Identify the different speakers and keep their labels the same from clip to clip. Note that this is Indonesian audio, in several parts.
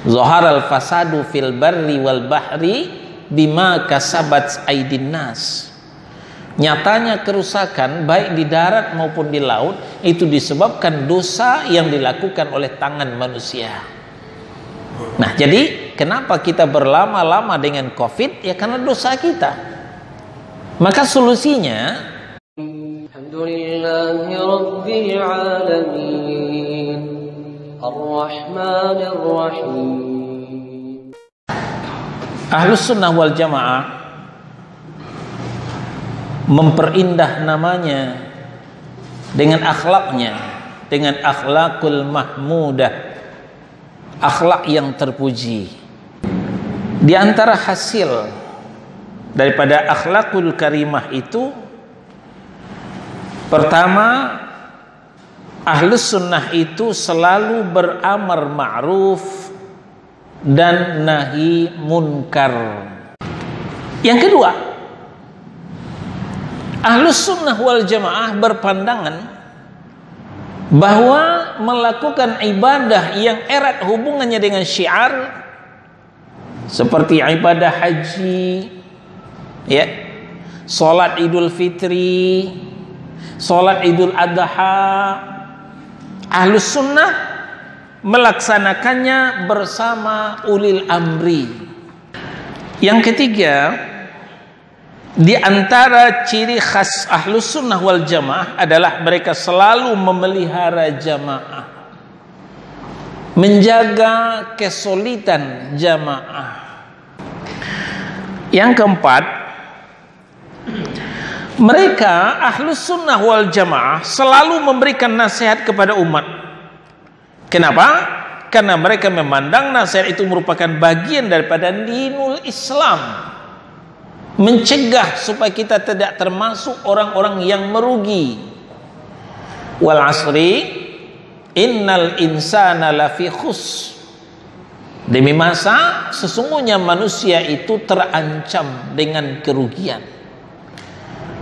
Speaker 1: Zaharal fasadu fil barri wal bahri bima kasabat aydin nas. Nyatanya kerusakan baik di darat maupun di laut itu disebabkan dosa yang dilakukan oleh tangan manusia. Nah, jadi kenapa kita berlama-lama dengan COVID? Ya karena dosa kita. Maka solusinya,
Speaker 2: Alhamdulillahi Rabbil Alamin Ar-Rahmanir Rahim.
Speaker 1: Ahlus Sunnah wal Jamaah memperindah namanya dengan akhlaknya, dengan akhlakul mahmudah, akhlak yang terpuji. Di antara hasil daripada akhlakul karimah itu, pertama, Ahlus Sunnah itu selalu beramar ma'ruf dan nahi munkar. Yang kedua, Ahlus Sunnah wal Jamaah berpandangan bahwa melakukan ibadah yang erat hubungannya dengan syiar seperti ibadah haji, ya, salat Idul Fitri, salat Idul Adha, Ahlus Sunnah melaksanakannya bersama ulil amri. Yang ketiga, di antara ciri khas Ahlus Sunnah wal Jamaah adalah mereka selalu memelihara jamaah, menjaga kesulitan jamaah. Yang keempat, mereka Ahlus Sunnah wal Jamaah selalu memberikan nasihat kepada umat. Kenapa? Karena mereka memandang nasihat itu merupakan bagian daripada dinul Islam, mencegah supaya kita tidak termasuk orang-orang yang merugi. Wal asri innal insana lafi khus. Demi masa sesungguhnya manusia itu terancam dengan kerugian.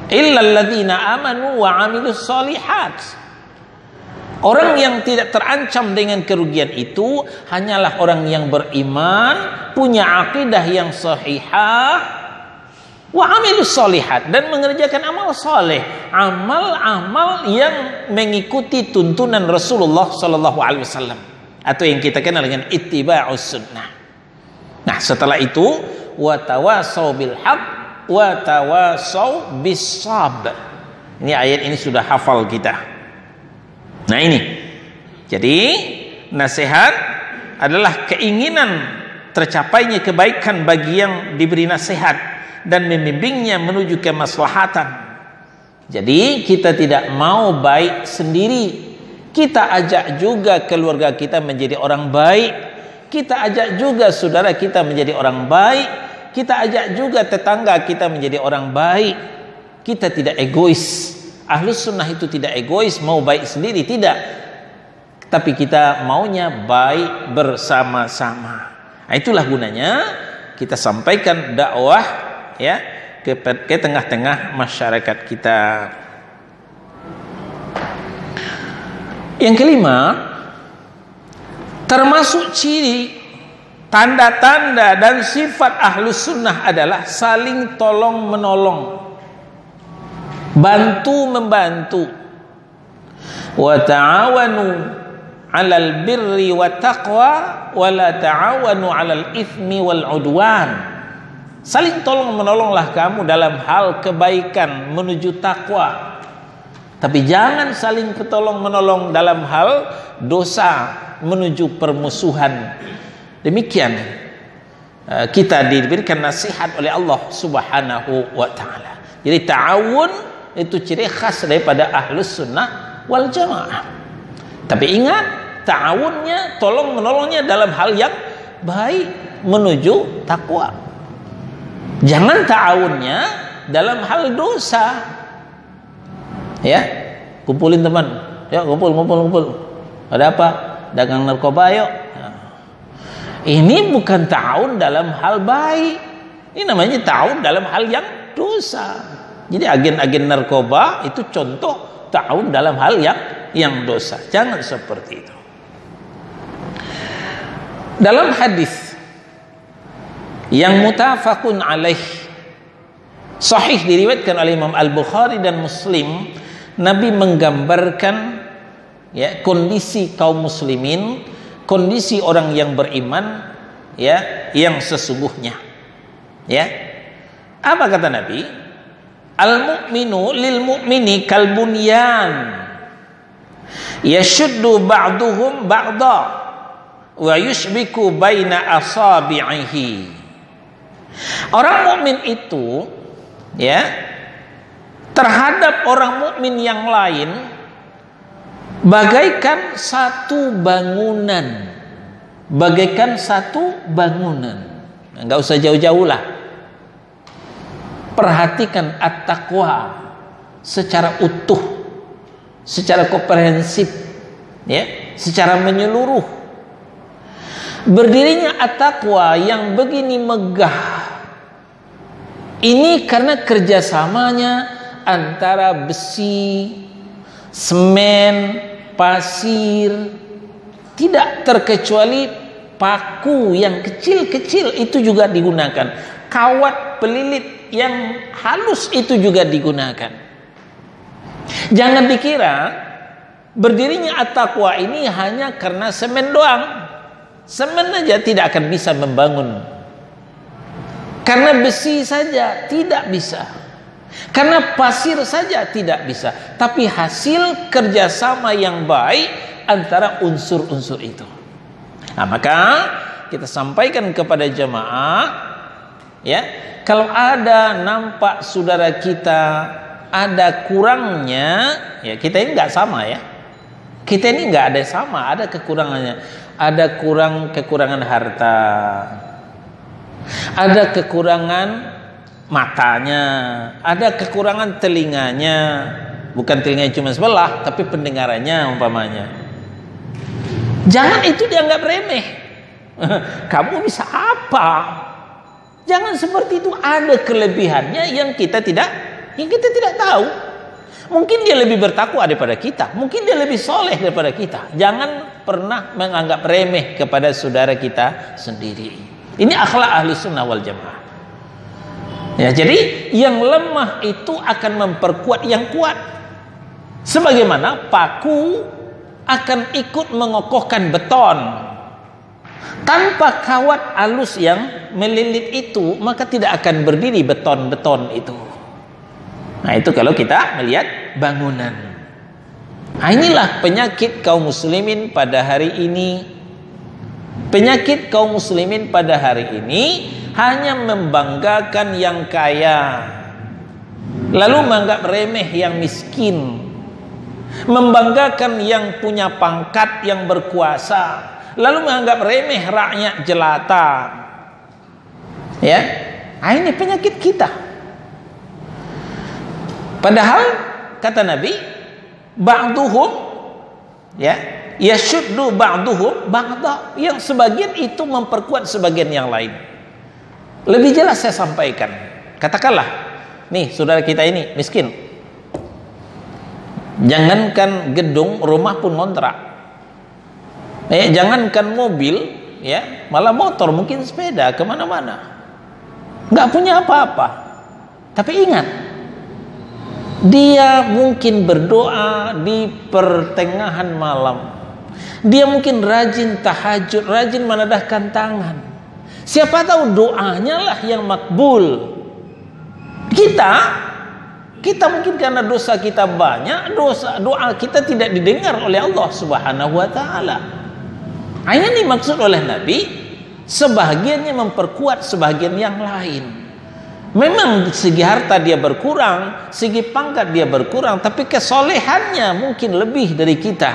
Speaker 1: Illal ladzina amanu wa amilus shalihat. Orang yang tidak terancam dengan kerugian itu hanyalah orang yang beriman, punya akidah yang sahihah, wa amilus sholihat, dan mengerjakan amal soleh, amal-amal yang mengikuti tuntunan Rasulullah Sallallahu Alaihi Wasallam, atau yang kita kenal dengan ittiba'us sunnah. Nah, setelah itu wa tawasau bil haq wa tawasau bis sabr. Ini ayat ini sudah hafal kita. Nah, ini jadi nasihat adalah keinginan tercapainya kebaikan bagi yang diberi nasihat dan membimbingnya menuju kemaslahatan. Jadi kita tidak mau baik sendiri, kita ajak juga keluarga kita menjadi orang baik, kita ajak juga saudara kita menjadi orang baik, kita ajak juga tetangga kita menjadi orang baik. Kita tidak egois. Ahlus Sunnah itu tidak egois, mau baik sendiri, tidak, tapi kita maunya baik bersama-sama. Nah, itulah gunanya kita sampaikan dakwah, ya, ke tengah-tengah masyarakat kita. Yang kelima, termasuk ciri, tanda-tanda dan sifat Ahlus Sunnah adalah saling tolong menolong, bantu membantu. Wa ta'awanu 'alal birri wa taqwa wa la ta'awanu 'alal itsmi wal 'udwan. Saling tolong menolonglah kamu dalam hal kebaikan menuju takwa, tapi jangan saling tolong menolong dalam hal dosa menuju permusuhan. Demikian kita diberikan nasihat oleh Allah Subhanahu wa taala. Jadi ta'awun itu ciri khas daripada Ahlus Sunnah wal Jamaah. Tapi ingat, ta'awunnya, tolong menolongnya dalam hal yang baik menuju takwa. Jangan ta'awunnya dalam hal dosa. Ya, kumpulin teman. Ya, kumpul. Ada apa? Dagang narkoba yuk. Ini bukan ta'awun dalam hal baik. Ini namanya ta'awun dalam hal yang dosa. Jadi agen-agen narkoba itu contoh ta'awun dalam hal yang dosa. Jangan seperti itu. Dalam hadis yang muttafaqun alaih, sahih diriwayatkan oleh Imam Al-Bukhari dan Muslim, Nabi menggambarkan ya kondisi kaum muslimin, kondisi orang yang beriman ya yang sesungguhnya. Ya. Apa kata Nabi? Al-mu'minu lil mu'mini kal bunyan yashuddu ba'duhum ba'da wa yushbiku baina asabi'ihi. Orang mukmin itu ya terhadap orang mukmin yang lain bagaikan satu bangunan. Bagaikan satu bangunan. Enggak usah jauh-jauh lah. Perhatikan at-taqwa secara utuh, secara komprehensif, ya, secara menyeluruh. Berdirinya at-taqwa yang begini megah ini karena kerjasamanya antara besi, semen, pasir, tidak terkecuali paku yang kecil-kecil itu juga digunakan, kawat pelilit yang halus itu juga digunakan. Jangan dikira berdirinya at-taqwa ini hanya karena semen doang. Semen aja tidak akan bisa membangun. Karena besi saja tidak bisa. Karena pasir saja tidak bisa. Tapi hasil kerjasama yang baik antara unsur-unsur itu. Nah, maka kita sampaikan kepada jemaah, ya, kalau ada nampak saudara kita ada kurangnya, ya kita ini nggak sama ya. Kita ini nggak ada sama, ada kekurangannya. Ada kekurangan harta, ada kekurangan matanya, ada kekurangan telinganya, bukan telinganya cuma sebelah, tapi pendengarannya umpamanya. Jangan itu dianggap remeh. Kamu bisa apa? Jangan seperti itu. Ada kelebihannya yang kita tidak tahu. Mungkin dia lebih bertakwa daripada kita, mungkin dia lebih soleh daripada kita. Jangan pernah menganggap remeh kepada saudara kita sendiri. Ini akhlak ahli sunnah wal jamaah. Ya, jadi yang lemah itu akan memperkuat yang kuat. Sebagaimana paku akan ikut mengokohkan beton. Tanpa kawat halus yang melilit itu, maka tidak akan berdiri beton-beton itu. Nah, itu kalau kita melihat bangunan. Nah, inilah penyakit kaum muslimin pada hari ini. Penyakit kaum muslimin pada hari ini hanya membanggakan yang kaya, lalu menganggap remeh yang miskin. Membanggakan yang punya pangkat, yang berkuasa, lalu menganggap remeh rakyat jelata. Ya, nah, ini penyakit kita. Padahal kata Nabi, ba'duhum ya yashuddu ba'duhum ba'da, yang sebagian itu memperkuat sebagian yang lain. Lebih jelas saya sampaikan. Katakanlah, nih saudara kita ini miskin. Jangankan gedung, rumah pun ngontrak. Jangankan mobil, ya, malah motor, mungkin sepeda kemana-mana. Nggak punya apa-apa. Tapi ingat, dia mungkin berdoa di pertengahan malam. Dia mungkin rajin tahajud, rajin menadahkan tangan. Siapa tahu doanya lah yang makbul. Kita mungkin karena dosa kita banyak, doa kita tidak didengar oleh Allah Subhanahu wa taala. Ini dimaksud oleh Nabi, sebahagiannya memperkuat sebahagian yang lain. Memang segi harta dia berkurang, segi pangkat dia berkurang, tapi kesolehannya mungkin lebih dari kita.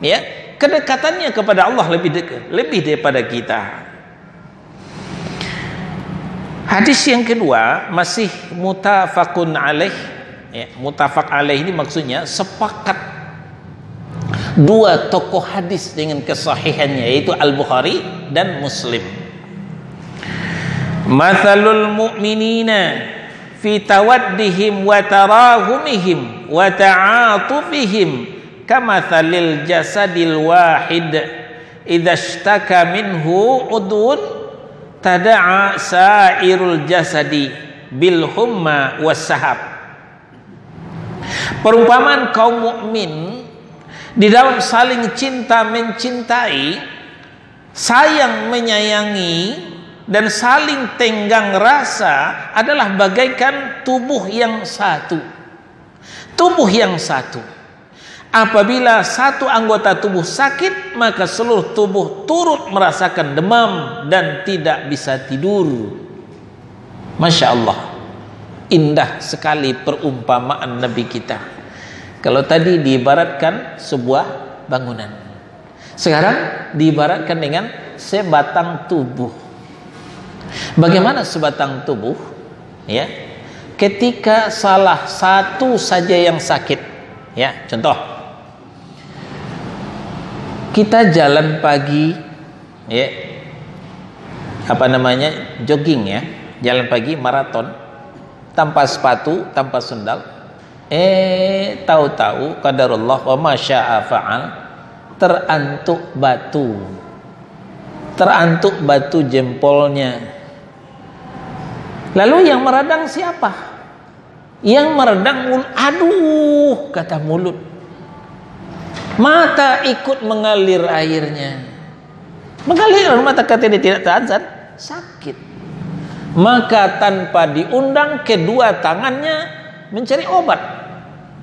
Speaker 1: Ya, kedekatannya kepada Allah lebih dekat, lebih daripada kita. Hadis yang kedua masih muttafaqun alaih. Ya, muttafaq alaih ini maksudnya sepakat dua tokoh hadis dengan kesahihannya, yaitu Al-Bukhari dan Muslim. Mathalul mu'minina fi tawaddihim wa tarahumihim wa ta'atufihim kamathalil jasadil wahid idza ishtaka minhu udun tada'a sairul jasadi bil humma was sahab. Perumpamaan kaum mukmin di dalam saling cinta mencintai, sayang menyayangi, dan saling tenggang rasa adalah bagaikan tubuh yang satu. Tubuh yang satu. Apabila satu anggota tubuh sakit, maka seluruh tubuh turut merasakan demam dan tidak bisa tidur. Masya Allah, indah sekali perumpamaan Nabi kita. Kalau tadi diibaratkan sebuah bangunan, sekarang diibaratkan dengan sebatang tubuh. Bagaimana sebatang tubuh? Ya, ketika salah satu saja yang sakit, ya, contoh, kita jalan pagi, ya, jogging, ya, jalan pagi maraton, tanpa sepatu, tanpa sendal, tahu-tahu qadarullah wa ma syaa fa'al, terantuk batu jempolnya. Lalu yang meredang siapa? Yang meredang aduh, kata mulut. Mata ikut mengalir airnya. Mengalir mata, kata dia tidak tahan, sakit. Maka tanpa diundang, kedua tangannya mencari obat.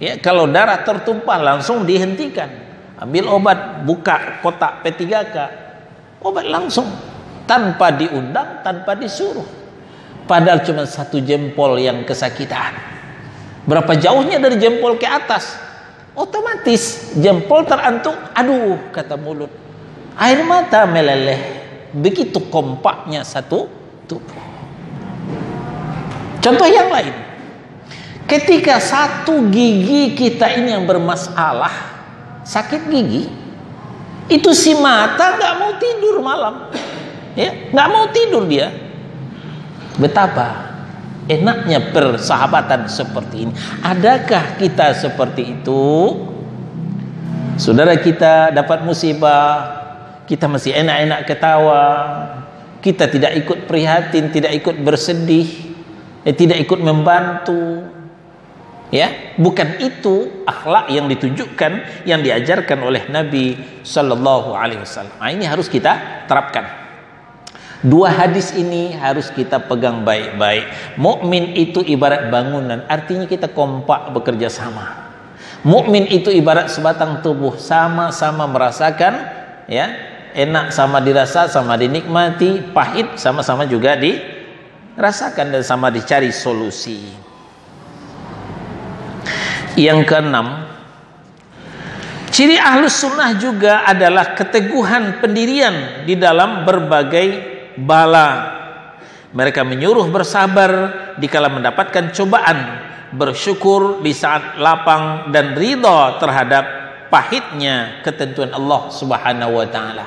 Speaker 1: Ya, kalau darah tertumpah langsung dihentikan. Ambil obat, buka kotak P3K. Obat langsung, tanpa diundang, tanpa disuruh. Padahal cuma satu jempol yang kesakitan. Berapa jauhnya dari jempol ke atas? Otomatis jempol terantuk, aduh, kata mulut. Air mata meleleh. Begitu kompaknya satu tubuh. Contoh yang lain. Ketika satu gigi kita ini yang bermasalah, sakit gigi, itu si mata nggak mau tidur malam, ya, nggak mau tidur dia. Betapa enaknya persahabatan seperti ini. Adakah kita seperti itu? Saudara kita dapat musibah, kita masih enak-enak ketawa, kita tidak ikut prihatin, tidak ikut bersedih, tidak ikut membantu. Ya, bukan itu akhlak yang ditunjukkan, yang diajarkan oleh Nabi Sallallahu Alaihi Wasallam. Nah, ini harus kita terapkan. Dua hadis ini harus kita pegang baik-baik. Mukmin itu ibarat bangunan, artinya kita kompak bekerja sama. Mukmin itu ibarat sebatang tubuh, sama-sama merasakan, ya, enak sama dirasa, sama dinikmati, pahit sama-sama juga dirasakan dan sama dicari solusi. Yang keenam, ciri ahlus sunnah juga adalah keteguhan pendirian di dalam berbagai bala. Mereka menyuruh bersabar dikala mendapatkan cobaan, bersyukur di saat lapang, dan ridha terhadap pahitnya ketentuan Allah Subhanahu wa taala.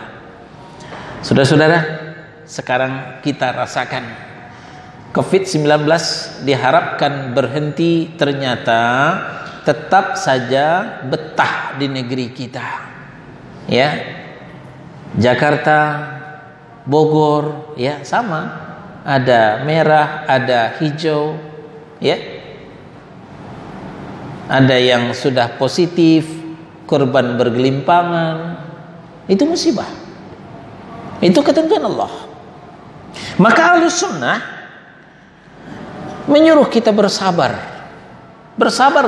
Speaker 1: Saudara-saudara, sekarang kita rasakan COVID-19 diharapkan berhenti, ternyata tetap saja betah di negeri kita. Ya. Jakarta, Bogor, ya, sama, ada merah, ada hijau, ya, ada yang sudah positif, korban bergelimpangan. Itu musibah, itu ketentuan Allah. Maka Ahlus Sunnah menyuruh kita bersabar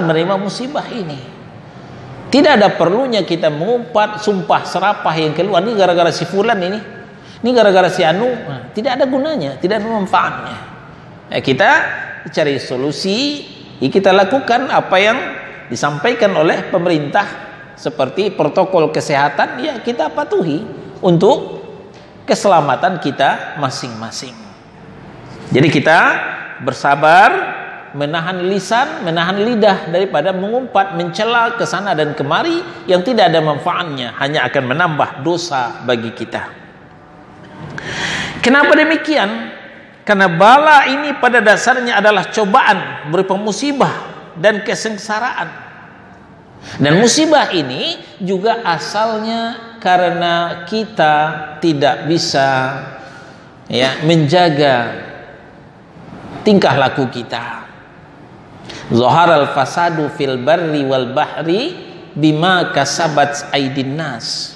Speaker 1: menerima musibah ini. Tidak ada perlunya kita mengumpat sumpah serapah yang keluar, ini gara-gara si fulan ini gara-gara si anu. Nah, tidak ada gunanya, tidak ada manfaatnya. Kita cari solusi, kita lakukan apa yang disampaikan oleh pemerintah seperti protokol kesehatan, ya kita patuhi untuk keselamatan kita masing-masing. Jadi kita bersabar, menahan lisan, menahan lidah daripada mengumpat, mencela ke sana dan kemari yang tidak ada manfaatnya, hanya akan menambah dosa bagi kita. Kenapa demikian? Karena bala ini pada dasarnya adalah cobaan berupa musibah dan kesengsaraan. Dan musibah ini juga asalnya karena kita tidak bisa menjaga tingkah laku kita. Zaharal fasadu fil barri wal bahri bima kasabat aydin nas.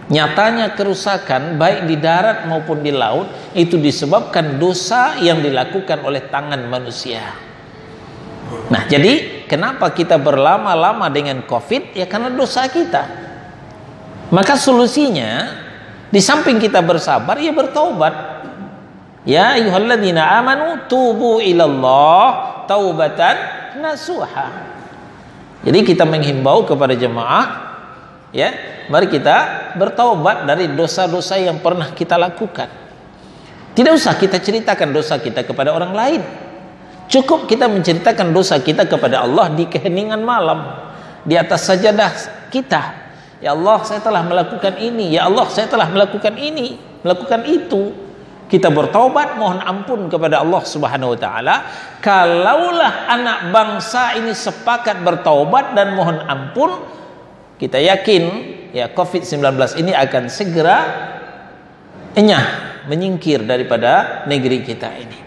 Speaker 1: Nyatanya kerusakan baik di darat maupun di laut itu disebabkan dosa yang dilakukan oleh tangan manusia. Nah, jadi kenapa kita berlama-lama dengan COVID? Ya karena dosa kita. Maka solusinya, di samping kita bersabar, ya bertaubat. Ya ayyuhalladzina amanu tubu ilallah taubatan nasuha. Jadi kita menghimbau kepada jemaah, ya, mari kita bertaubat dari dosa-dosa yang pernah kita lakukan. Tidak usah kita ceritakan dosa kita kepada orang lain. Cukup kita menceritakan dosa kita kepada Allah di keheningan malam, di atas sajadah kita. Ya Allah, saya telah melakukan ini. Ya Allah, saya telah melakukan ini, melakukan itu. Kita bertaubat, mohon ampun kepada Allah Subhanahu wa taala. Kalaulah anak bangsa ini sepakat bertaubat dan mohon ampun, kita yakin ya COVID-19 ini akan segera menyingkir daripada negeri kita ini.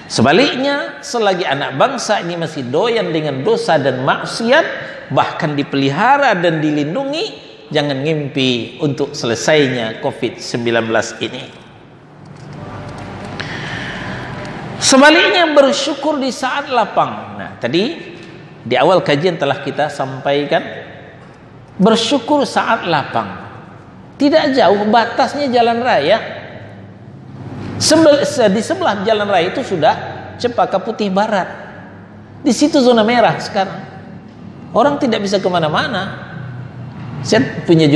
Speaker 1: Sebaliknya, selagi anak bangsa ini masih doyan dengan dosa dan maksiat, bahkan dipelihara dan dilindungi, jangan ngimpi untuk selesainya COVID-19 ini. Sebaliknya, bersyukur di saat lapang. Nah, tadi di awal kajian telah kita sampaikan, bersyukur saat lapang. Tidak jauh batasnya jalan raya. Di sebelah jalan raya itu sudah Cempaka Putih Barat. Di situ zona merah sekarang. Orang tidak bisa kemana-mana. Saya punya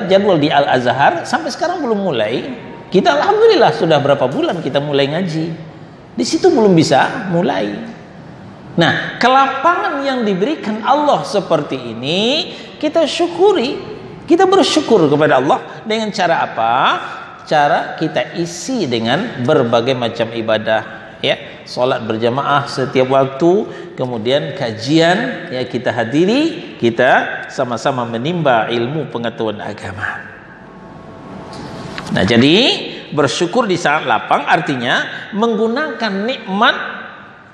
Speaker 1: jadwal di Al-Azhar, sampai sekarang belum mulai. Kita alhamdulillah sudah berapa bulan kita mulai ngaji. Di situ belum bisa mulai. Nah, kelapangan yang diberikan Allah seperti ini, kita syukuri. Kita bersyukur kepada Allah dengan cara apa? Cara kita isi dengan berbagai macam ibadah, ya, salat berjamaah setiap waktu, kemudian kajian ya kita hadiri, kita sama-sama menimba ilmu pengetahuan agama. Nah, jadi bersyukur di saat lapang artinya menggunakan nikmat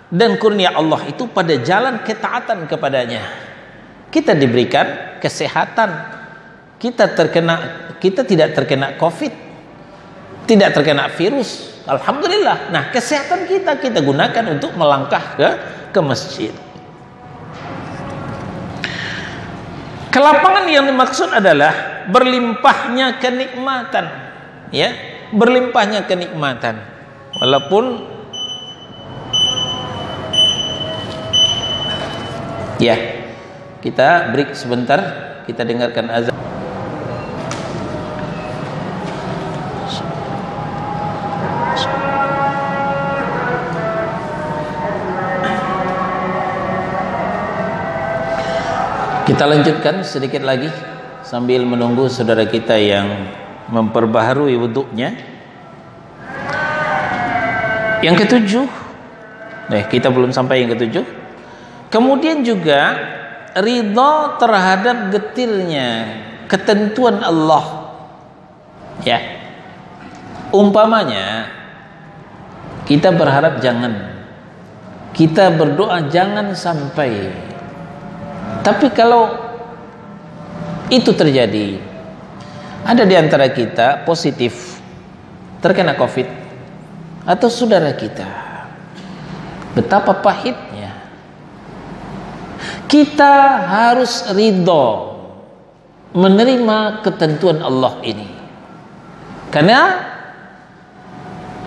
Speaker 1: dan kurnia Allah itu pada jalan ketaatan kepadanya. Kita diberikan kesehatan, kita tidak terkena COVID, tidak terkena virus, alhamdulillah. Nah, kesehatan kita gunakan untuk melangkah ke masjid. Kelapangan yang dimaksud adalah berlimpahnya kenikmatan, ya, berlimpahnya kenikmatan. Walaupun ya, kita break sebentar, kita dengarkan azan. Kita lanjutkan sedikit lagi sambil menunggu saudara kita yang memperbaharui wuduknya. Yang ketujuh, kita belum sampai yang ketujuh. Kemudian juga ridha terhadap getirnya ketentuan Allah. Ya, umpamanya kita berharap jangan, kita berdoa jangan sampai. Tapi kalau itu terjadi, ada di antara kita positif terkena COVID atau saudara kita, betapa pahitnya. Kita harus ridho menerima ketentuan Allah ini, karena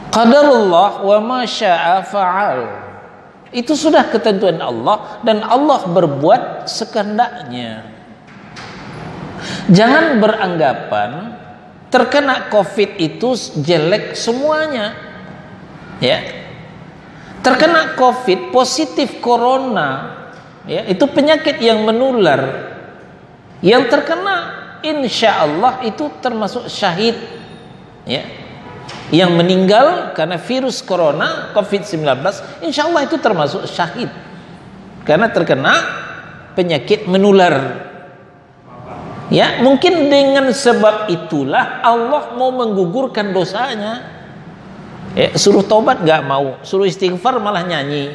Speaker 1: qadarullah wa ma syaa fa'al. Itu sudah ketentuan Allah dan Allah berbuat sekehendaknya. Jangan beranggapan terkena COVID itu jelek semuanya. Ya. Terkena COVID, positif corona, ya, itu penyakit yang menular. Yang terkena insya Allah itu termasuk syahid. Ya. Yang meninggal karena virus corona COVID-19 insya Allah itu termasuk syahid karena terkena penyakit menular. Ya, mungkin dengan sebab itulah Allah mau menggugurkan dosanya. Ya, suruh tobat nggak mau, suruh istighfar malah nyanyi.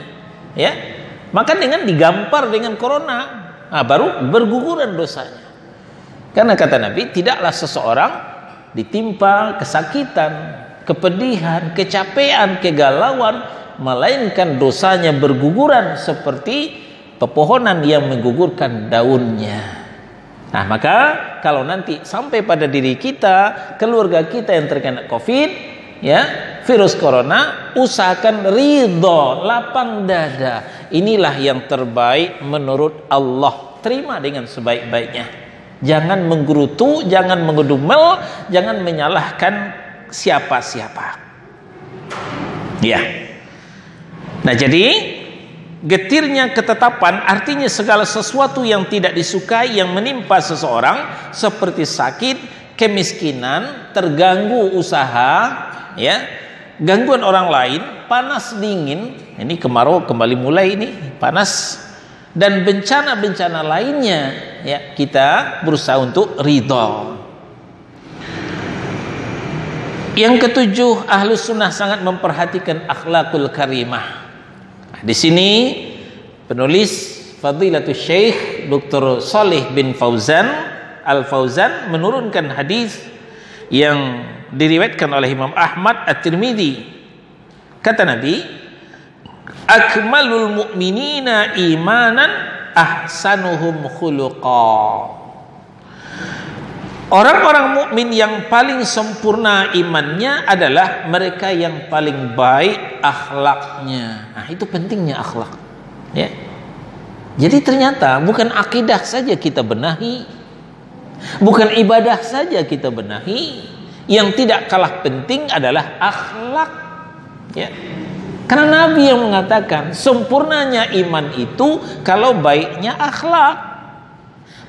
Speaker 1: Ya, maka dengan digampar dengan corona, baru berguguran dosanya. Karena kata Nabi, tidaklah seseorang ditimpa kesakitan, kepedihan, kecapean, kegalauan, melainkan dosanya berguguran seperti pepohonan yang menggugurkan daunnya. Nah, maka kalau nanti sampai pada diri kita, keluarga kita yang terkena COVID, ya, virus corona, usahakan ridho, lapang dada. Inilah yang terbaik menurut Allah. Terima dengan sebaik-baiknya. Jangan menggerutu, jangan mengedumel, jangan menyalahkan siapa-siapa. Ya. Nah, jadi getirnya ketetapan artinya segala sesuatu yang tidak disukai yang menimpa seseorang seperti sakit, kemiskinan, terganggu usaha, ya, gangguan orang lain, panas dingin, ini kemarau kembali mulai ini, panas, dan bencana-bencana lainnya, ya, kita berusaha untuk ridho. Yang ketujuh, Ahlus Sunnah sangat memperhatikan akhlakul karimah. Di sini penulis Fadilatul Syekh Dr. Shalih bin Fauzan Al-Fauzan menurunkan hadis yang diriwayatkan oleh Imam Ahmad At-Tirmidzi. Kata Nabi, akmalul mu'minina imanan ahsanuhum khuluqa. Orang-orang mukmin yang paling sempurna imannya adalah mereka yang paling baik akhlaknya. Nah, itu pentingnya akhlak. Ya. Jadi ternyata bukan akidah saja kita benahi, bukan ibadah saja kita benahi. Yang tidak kalah penting adalah akhlak. Ya. Karena Nabi yang mengatakan sempurnanya iman itu kalau baiknya akhlak.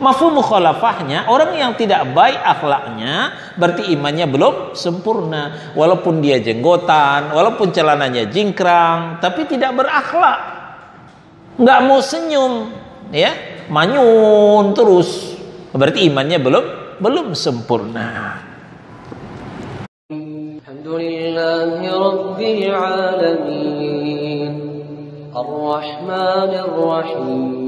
Speaker 1: Mafhum mukhalafahnya, orang yang tidak baik akhlaknya berarti imannya belum sempurna. Walaupun dia jenggotan, walaupun celananya jingkrang, tapi tidak berakhlak, nggak mau senyum, ya, manyun terus, berarti imannya belum sempurna.
Speaker 2: Alhamdulillahi Rabbil Alamin Ar-Rahmanir Rahim